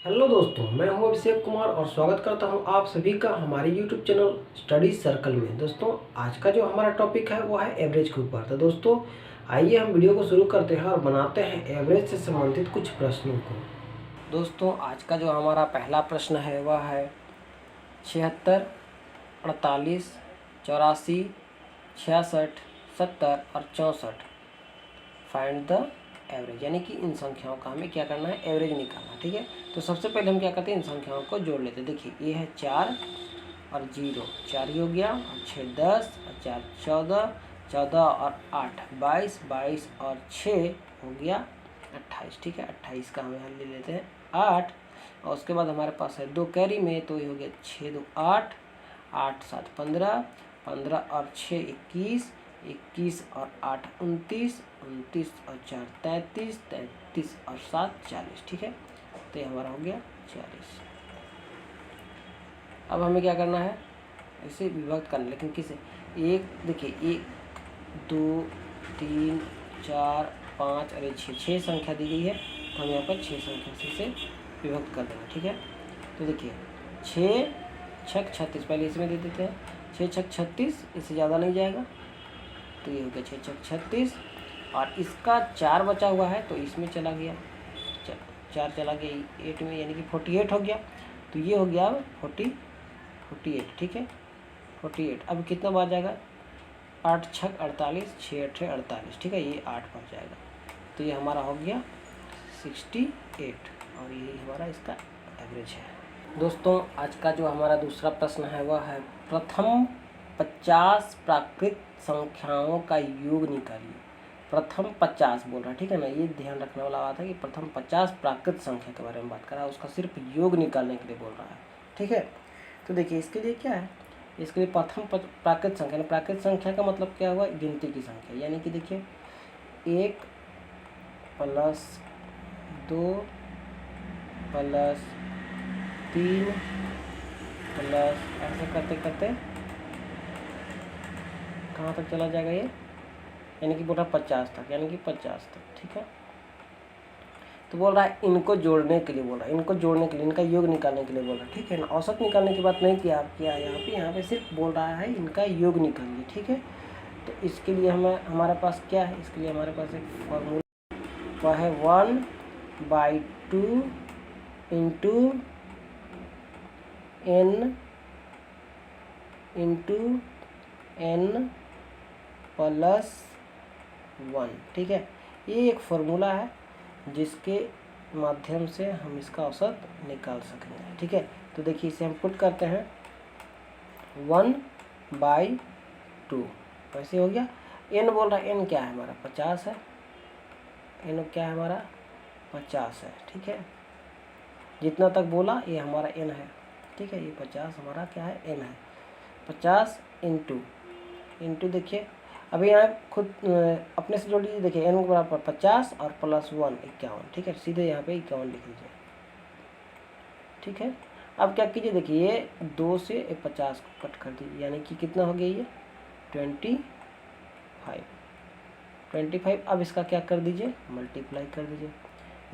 Hello दोस्तों, मैं हूं अभिषेक कुमार और स्वागत करता हूं आप सभी का हमारे यूट्यूब चैनल स्टडी सर्कल में। दोस्तों, आज का जो हमारा टॉपिक है वो है एवरेज के ऊपर। तो दोस्तों, आइए हम वीडियो को शुरू करते हैं और बनाते हैं एवरेज से संबंधित कुछ प्रश्नों को। दोस्तों, आज का जो हमारा पहला प्रश्न है वह है 76, 48, 84, 66, 70 और 64 फाइंड द एवरेज, यानी कि इन संख्याओं का हमें क्या करना है, एवरेज निकालना। ठीक है, तो सबसे पहले हम क्या करते हैं, इन संख्याओं को जोड़ लेते हैं। देखिए, ये है 4 और 0, 4 ही हो गया, और 6 10 और 4 14, 14 और 8 22, 22 और 6 हो गया 28। ठीक है, 28 का हम यहाँ ले लेते हैं 8, और उसके बाद हमारे पास है 2 कैरी में, तो ये हो गया 6 2 8, 8 7 15, 15 और 6 21, 21 और 8 29, 29 और 4 33, 33 और 7 40। ठीक है, तो ये हमारा हो गया 40। अब हमें क्या करना है, इसे विभक्त करना, लेकिन किसे, एक देखिए 1 2 3 4 5 और 6 संख्या दी गई है, तो हम यहाँ पर 6 संख्या से इसे विभक्त कर देंगे। ठीक है, तो देखिए 6 6 36, पहले इसमें दे देते हैं, 6 6 36, इससे ज़्यादा नहीं जाएगा, तो ये हो गया 6 6 36, और इसका 4 बचा हुआ है तो इसमें चला गया, 4 चला गया 8 में, यानी कि 48 हो गया। तो ये हो गया 48। ठीक है, 48। अब कितना बच जाएगा, 8 6 48, 6 8 48। ठीक है, ये 8 बच जाएगा, तो ये हमारा हो गया 68, और यही हमारा इसका एवरेज है। दोस्तों, आज का जो हमारा दूसरा प्रश्न है वह है प्रथम 50 प्राकृत संख्याओं का योग निकालिए। प्रथम 50 बोल रहा है, ठीक है ना, ये ध्यान रखने वाला बात है कि प्रथम 50 प्राकृत संख्या के बारे में बात कर रहा है, उसका सिर्फ योग निकालने के लिए बोल रहा है। ठीक है, तो देखिए इसके लिए क्या है, इसके लिए प्रथम प्राकृत संख्या, प्राकृत संख्या का मतलब क्या हुआ, गिनती की संख्या, यानी कि देखिए 1 + 2 + 3 प्लस, ऐसे करते करते कहाँ तक चला जाएगा ये, यानी कि बोल रहा 50 तक, यानी कि 50 तक। ठीक है, तो बोल रहा है इनको जोड़ने के लिए, बोल रहा है इनको जोड़ने के लिए, इनका योग निकालने के लिए बोल रहा है। ठीक है ना, औसत निकालने की बात नहीं किया यहाँ पे सिर्फ बोल रहा है इनका योग निकालिए। ठीक है, तो इसके लिए हमारे पास क्या है, इसके लिए हमारे पास एक फॉर्मूला, वह है 1/2 × n + 1। ठीक है, ये एक फॉर्मूला है जिसके माध्यम से हम इसका औसत निकाल सकेंगे। ठीक है, तो देखिए इसे हम पुट करते हैं, 1/2 कैसे हो गया, n बोल रहा है, n क्या है हमारा 50 है, n क्या है हमारा 50 है। ठीक है, जितना तक बोला ये हमारा n है। ठीक है, ये 50 हमारा क्या है, n है। 50 इंटू देखिए, अभी यहाँ खुद अपने से जोड़ लीजिए, देखिए n बराबर 50 और +1 51। ठीक है, सीधे यहाँ पे 51 लिख लीजिए। ठीक है, अब क्या कीजिए, देखिए ये 2 से 50 को कट कर दीजिए, यानी कि कितना हो गया ये 25। अब इसका क्या कर दीजिए, मल्टीप्लाई कर दीजिए।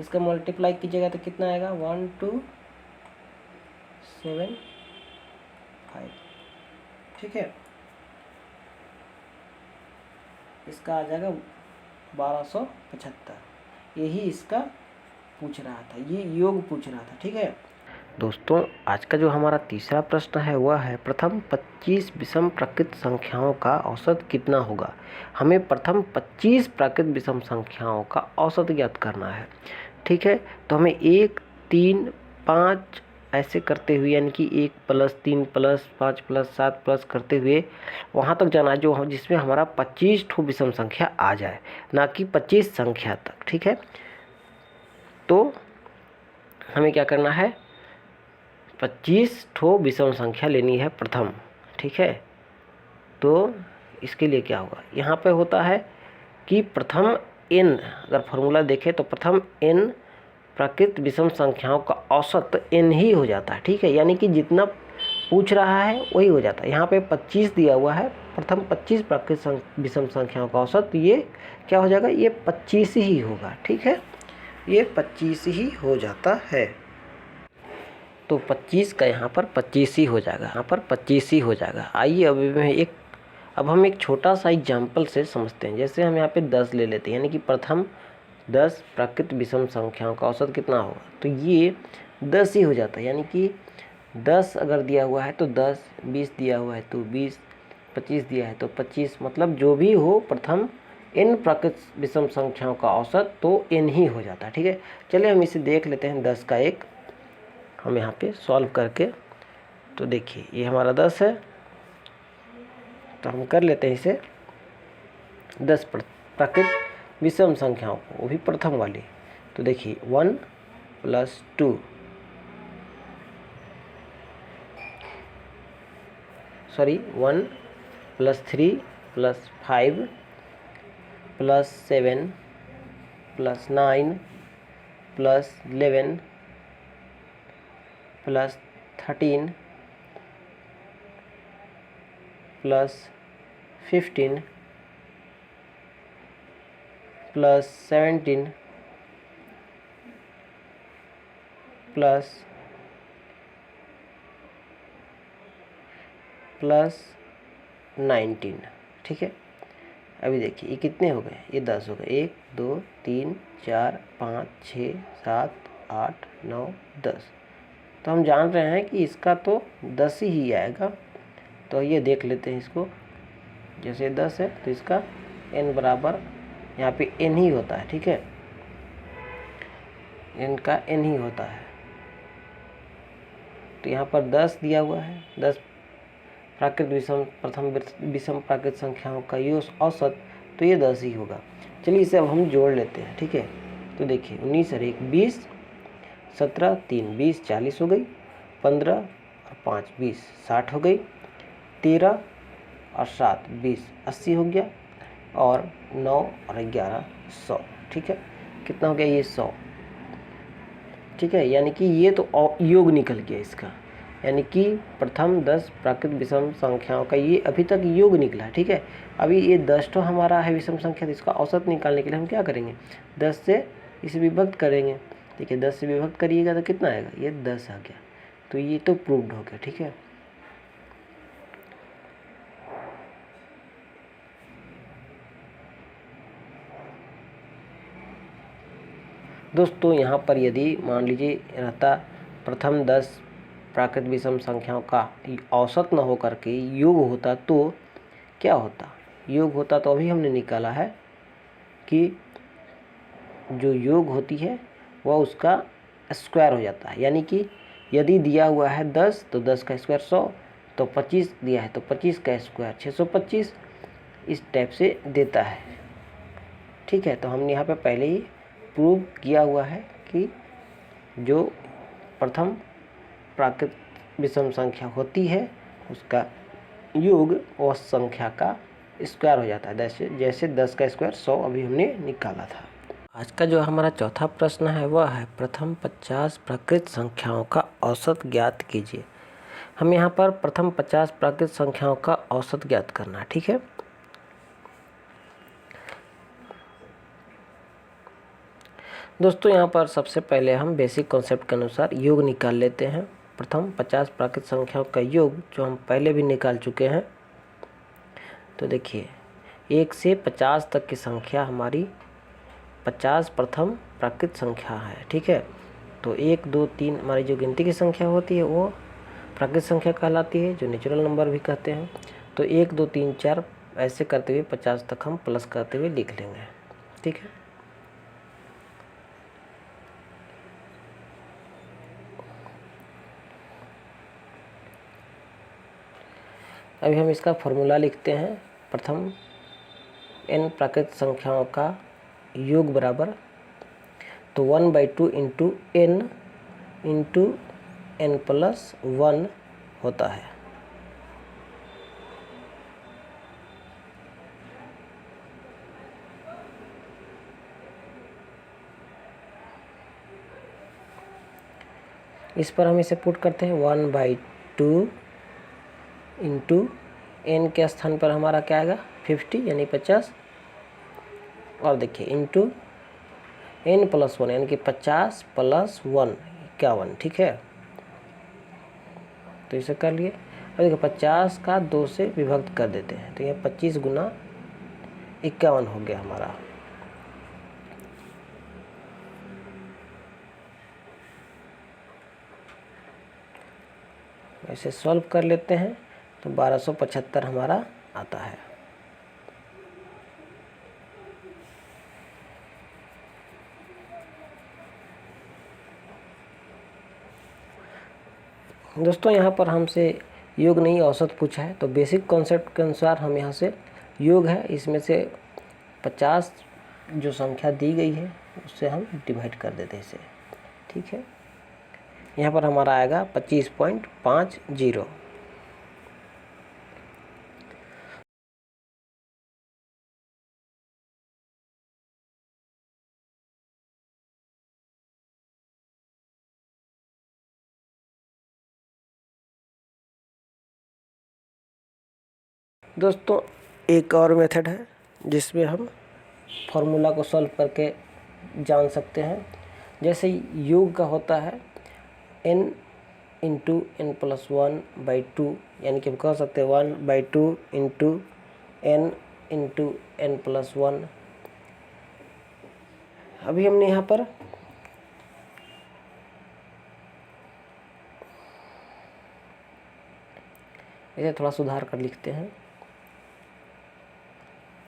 इसका मल्टीप्लाई कीजिएगा तो कितना आएगा, 1275। ठीक है, इसका आ जाएगा 1275। यही इसका पूछ रहा था, ये योग पूछ रहा था। ठीक है दोस्तों, आज का जो हमारा तीसरा प्रश्न है वह है प्रथम 25 विषम प्राकृत संख्याओं का औसत कितना होगा। हमें प्रथम 25 प्राकृत विषम संख्याओं का औसत ज्ञात करना है। ठीक है, तो हमें 1 3 5 ऐसे करते हुए, यानी कि 1 + 3 + 5 + 7 प्लस करते हुए वहाँ तक जाना जो जिसमें हमारा 25 ठो विषम संख्या आ जाए, ना कि 25 संख्या तक। ठीक है, तो हमें क्या करना है, 25 ठो विषम संख्या लेनी है प्रथम। ठीक है, तो इसके लिए क्या होगा, यहाँ पे होता है कि प्रथम n, अगर फॉर्मूला देखें तो प्रथम n प्राकृत विषम संख्याओं का औसत n ही हो जाता है। ठीक है, यानी कि जितना पूछ रहा है वही हो जाता है। यहाँ पे 25 दिया हुआ है, प्रथम 25 प्राकृत विषम संख्याओं का औसत, ये क्या हो जाएगा, ये 25 ही होगा। ठीक है, ये 25 ही हो जाता है। तो 25 का यहाँ पर 25 ही हो जाएगा, यहाँ पर 25 ही हो जाएगा। आइए अब हम एक छोटा सा एग्जाम्पल से समझते हैं। जैसे हम यहाँ पे 10 ले लेते हैं, यानी कि प्रथम 10 प्राकृत विषम संख्याओं का औसत कितना होगा, तो ये 10 ही हो जाता है। यानी कि 10 अगर दिया हुआ है तो 10, 20 दिया हुआ है तो 20, 25 दिया है तो 25, मतलब जो भी हो प्रथम n प्राकृत विषम संख्याओं का औसत तो n ही हो जाता है। ठीक है, चलिए हम इसे देख लेते हैं। 10 का एक हम यहाँ पे सॉल्व करके, तो देखिए ये हमारा 10 है, तो हम कर लेते हैं इसे 10 प्राकृत विषम संख्याओं को, वो भी प्रथम वाली। तो देखिए 1 + 2 1 + 3 + 5 + 7 + 9 + 11 + 13 + 15 + 17 + 19। ठीक है, अभी देखिए ये कितने हो गए, ये 10 हो गए। 1 2 3 4 5 6 7 8 9 10। तो हम जान रहे हैं कि इसका तो 10 ही आएगा। तो ये देख लेते हैं इसको, जैसे 10 है तो इसका n बराबर यहाँ पे n ही होता है। ठीक है, n का n ही होता है। तो यहाँ पर 10 दिया हुआ है, 10 प्राकृत विषम प्रथम विषम प्राकृत संख्याओं का ये औसत, तो ये 10 ही होगा। चलिए इसे अब हम जोड़ लेते हैं। ठीक है, तो देखिए 19 और 1 20, 17 3 20 40 हो गई, 15 और 5 20 60 हो गई, 13 और 7 20 80 हो गया, और 9 और 11 100। ठीक है, कितना हो गया, ये 100। ठीक है, यानी कि ये तो योग निकल गया इसका, यानी कि प्रथम 10 प्राकृत विषम संख्याओं का ये अभी तक योग निकला है। ठीक है, अभी ये 10 तो हमारा है विषम संख्या, तो इसका औसत निकालने के लिए हम क्या करेंगे, 10 से इसे विभक्त करेंगे। ठीक है, 10 से विभक्त करिएगा तो कितना आएगा, ये 10 आ गया। तो ये तो प्रूव्ड हो गया। ठीक है, दोस्तों यहाँ पर यदि मान लीजिए रहता प्रथम 10 प्राकृत विषम संख्याओं का औसत न हो करके योग होता तो क्या होता, योग होता तो अभी हमने निकाला है कि जो योग होती है वह उसका स्क्वायर हो जाता है। यानी कि यदि दिया हुआ है 10 तो 10 का स्क्वायर 100, तो 25 दिया है तो 25 का स्क्वायर 625, इस टाइप से देता है। ठीक है, तो हमने यहाँ पे पहले ही प्रूव किया हुआ है कि जो प्रथम प्राकृत विषम संख्या होती है उसका योग उस संख्या का स्क्वायर हो जाता है। जैसे 10 का स्क्वायर 100 अभी हमने निकाला था। आज का जो हमारा चौथा प्रश्न है वह है प्रथम 50 प्राकृत संख्याओं का औसत ज्ञात कीजिए। हम यहाँ पर प्रथम 50 प्राकृत संख्याओं का औसत ज्ञात करना है। ठीक है, दोस्तों यहाँ पर सबसे पहले हम बेसिक कॉन्सेप्ट के अनुसार योग निकाल लेते हैं। प्रथम 50 प्राकृत संख्याओं का योग जो हम पहले भी निकाल चुके हैं। तो देखिए 1 से 50 तक की संख्या हमारी 50 प्रथम प्राकृत संख्या है। ठीक है, तो 1 2 3 हमारी जो गिनती की संख्या होती है वो प्राकृत संख्या कहलाती है, जो नेचुरल नंबर भी कहते हैं। तो 1 2 3 4 ऐसे करते हुए 50 तक हम प्लस करते हुए लिख लेंगे। ठीक है, अभी हम इसका फॉर्मूला लिखते हैं। प्रथम n प्राकृत संख्याओं का योग बराबर, तो 1/2 इंटू n इंटू n+1 होता है। इस पर हम इसे पुट करते हैं 1/2 इंटू n के स्थान पर हमारा क्या आएगा 50 यानी 50, और देखिए इंटू n+1 यानी कि 50 + 1 51। ठीक है, तो इसे कर लिए। अब देखिए 50 का 2 से विभक्त कर देते हैं, तो ये 25 गुना 51 हो गया हमारा। ऐसे सॉल्व कर लेते हैं तो 1275 हमारा आता है। दोस्तों यहाँ पर हमसे योग नहीं औसत पूछा है, तो बेसिक कॉन्सेप्ट के अनुसार हम यहाँ से योग है इसमें से 50 जो संख्या दी गई है उससे हम डिवाइड कर देते हैं इसे। ठीक है, यहाँ पर हमारा आएगा 25.50। दोस्तों एक और मेथड है जिसमें हम फॉर्मूला को सॉल्व करके जान सकते हैं। जैसे योग का होता है n इंटू एन प्लस 1/2, यानी कि हम कह सकते हैं 1/2 into n into n plus 1। अभी हमने यहाँ पर इसे थोड़ा सुधार कर लिखते हैं।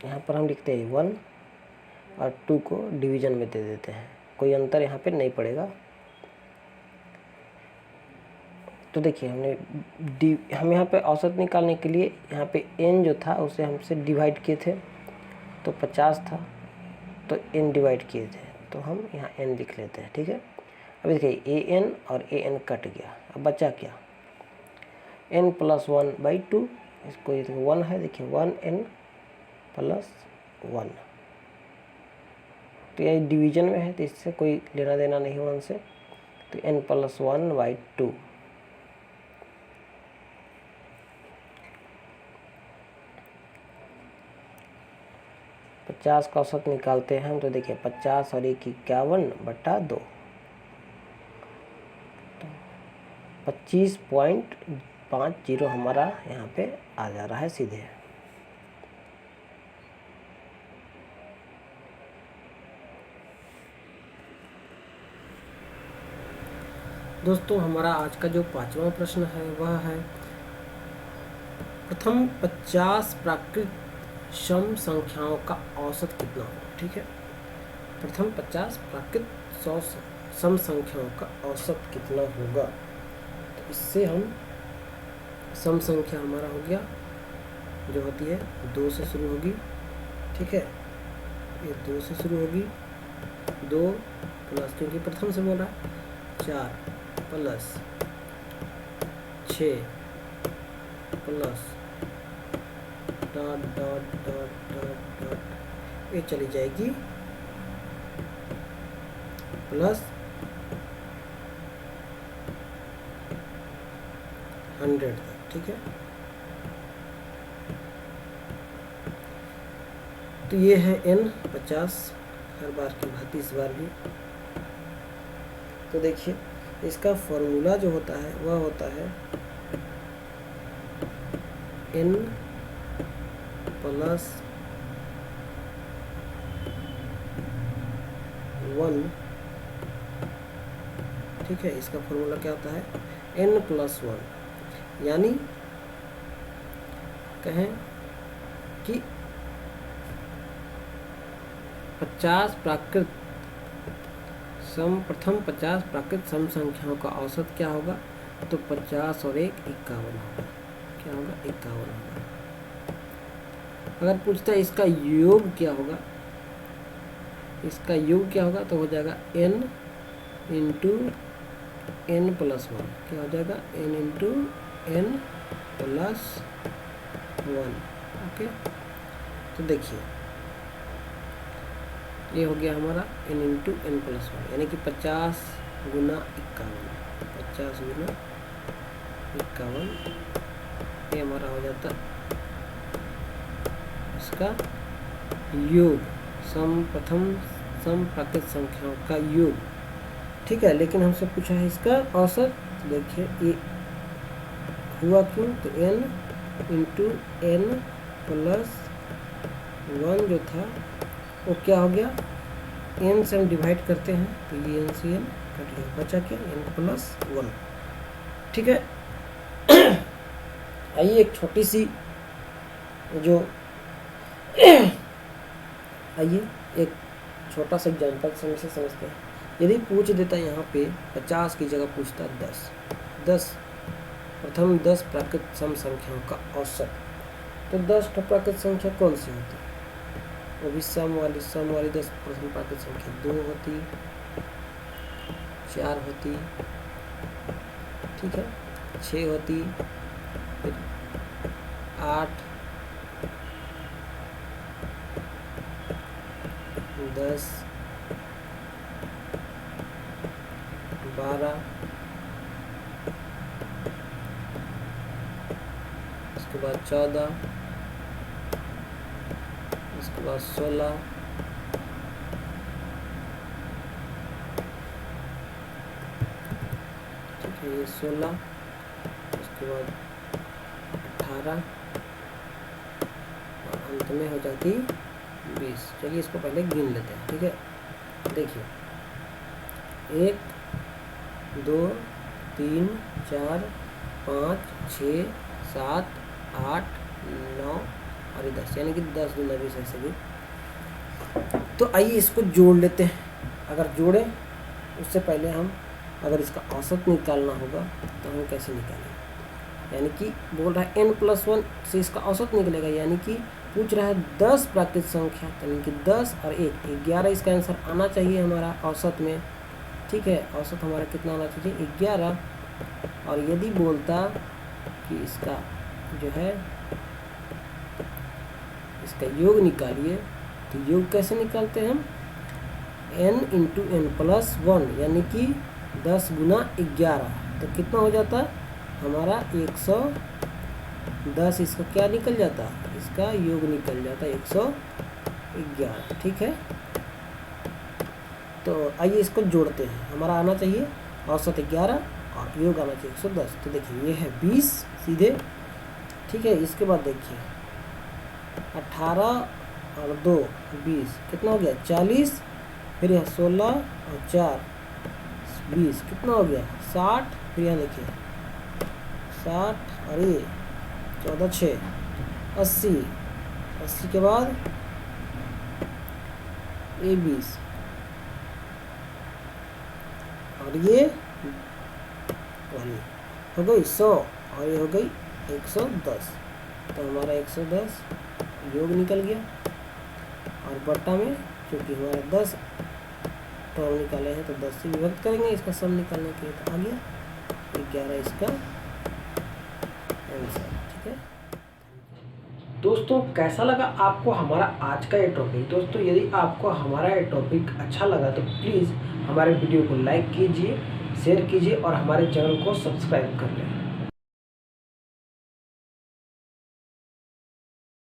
यहाँ पर हम लिखते हैं 1 और 2 को डिवीजन में दे देते हैं, कोई अंतर यहाँ पे नहीं पड़ेगा। तो देखिए हम यहाँ पे औसत निकालने के लिए यहाँ पे n जो था उसे हमसे डिवाइड किए थे, तो 50 था तो n डिवाइड किए थे, तो हम यहाँ n लिख लेते हैं। ठीक है, अब देखिए an और an कट गया, अब बचा क्या, n प्लस 1/2, इसको ये 1 है, देखिए 1n प्लस 1, तो ये डिवीजन में है तो इससे कोई लेना देना नहीं है 1 से, तो n प्लस 1/2। पचास का औसत निकालते हैं हम, तो देखिए 50 और 1 51/2, 25.50 हमारा यहाँ पे आ जा रहा है सीधे। दोस्तों हमारा आज का जो 5वां प्रश्न है वह है प्रथम 50 प्राकृत सम संख्याओं का औसत कितना हो। ठीक है, प्रथम 50 प्राकृत सम संख्याओं का औसत कितना होगा, तो इससे हम सम संख्या हमारा हो गया जो होती है 2 से शुरू होगी। ठीक है, ये 2 से शुरू होगी, 2 प्लस, क्योंकि प्रथम से बोल रहा है, 4 plus 6 plus dot dot dot dot dot, ये चली जाएगी प्लस 100 तक। ठीक है, तो ये है n 50, हर बार की भांति इस बार भी। तो देखिए इसका फॉर्मूला जो होता है वह होता है n प्लस 1। ठीक है, इसका फॉर्मूला क्या होता है, n प्लस 1, यानी कहें कि 50 प्राकृत प्रथम 50 प्राकृत सम संख्याओं का औसत क्या होगा, तो 50 और 1 51 होगा। क्या होगा, 51 होगा। अगर पूछता है इसका योग क्या होगा, इसका योग क्या होगा, तो हो जाएगा n इंटू n प्लस 1। क्या हो जाएगा, n into n plus 1। Okay, तो देखिए ये हो गया हमारा n इंटू n प्लस 1, यानी कि 50 गुना 51, 50 गुना 51, ये हमारा हो जाता इसका योग, प्रथम सम प्राकृत संख्याओं का योग। ठीक है, लेकिन हमसे पूछा है इसका औसत। देखिए ये हुआ क्यों? तो n इंटू n प्लस 1 जो था वो क्या हो गया, n से हम डिवाइड करते हैं तो ये n से n कट गया, बचा क्या? n plus 1। ठीक है। आइए एक छोटी सी जो आइए एक छोटा सा एग्जाम्पल समझते हैं। यदि पूछ देता यहाँ पे 50 की जगह पूछता 10 प्रथम 10 प्राकृत सम संख्याओं का औसत, तो 10 प्राकृत संख्या कौन सी होती? वो भी सम वाली 10 प्रथम प्राकृत संख्या 2 होती, 4 होती, ठीक है, 6 होती, फिर 8, 10, 12, उसके बाद 14, उसके बाद 16, ठीक है, ये 16, उसके बाद 18 और अंत में हो जाती 20। चलिए इसको पहले गिन लेते हैं। ठीक है, देखिए 1 2 3 4 5 6 7 8 9 और 10, यानी कि 10 दूना 20 ऐसे भी। तो आइए इसको जोड़ लेते हैं। अगर जोड़ें उससे पहले हम अगर इसका औसत निकालना होगा तो हम कैसे निकालेंगे? यानी कि बोल रहा है n+1 से इसका औसत निकलेगा, यानी कि पूछ रहा है 10 प्राकृत संख्या, यानी कि 10 और 1 11 इसका आंसर आना चाहिए हमारा औसत में। ठीक है, औसत हमारा कितना आना चाहिए? 11। और यदि बोलता कि इसका जो है इसका योग निकालिए, तो योग कैसे निकालते हैं हम? n इंटू n+1 यानी कि 10 गुना 11, तो कितना हो जाता हमारा 110। इसका क्या निकल जाता? इसका योग निकल जाता 111। ठीक है, तो आइए इसको जोड़ते हैं। हमारा आना चाहिए औसत 11 और योग आना चाहिए 110। तो देखिए ये है 20 सीधे। ठीक है, इसके बाद देखिए 18 और 2 20, कितना हो गया? 40। फिर यहाँ 16 और 4 20, कितना हो गया? 60। फिर यहाँ देखिए 60 और ये 14 6 80 के बाद ये 20 और ये वाली हो गई 100 और ये हो गई 110। तो हमारा 110 योग निकल गया और बट्टा में क्योंकि हमारा 10 टर्म निकाले हैं तो 10 से विभक्त करेंगे इसका सम निकालने के लिए, तो आ गया 11 इसका आंसर। ठीक है दोस्तों, कैसा लगा आपको हमारा आज का ये टॉपिक? दोस्तों यदि आपको हमारा ये टॉपिक अच्छा लगा तो प्लीज़ हमारे वीडियो को लाइक कीजिए, शेयर कीजिए और हमारे चैनल को सब्सक्राइब कर लें।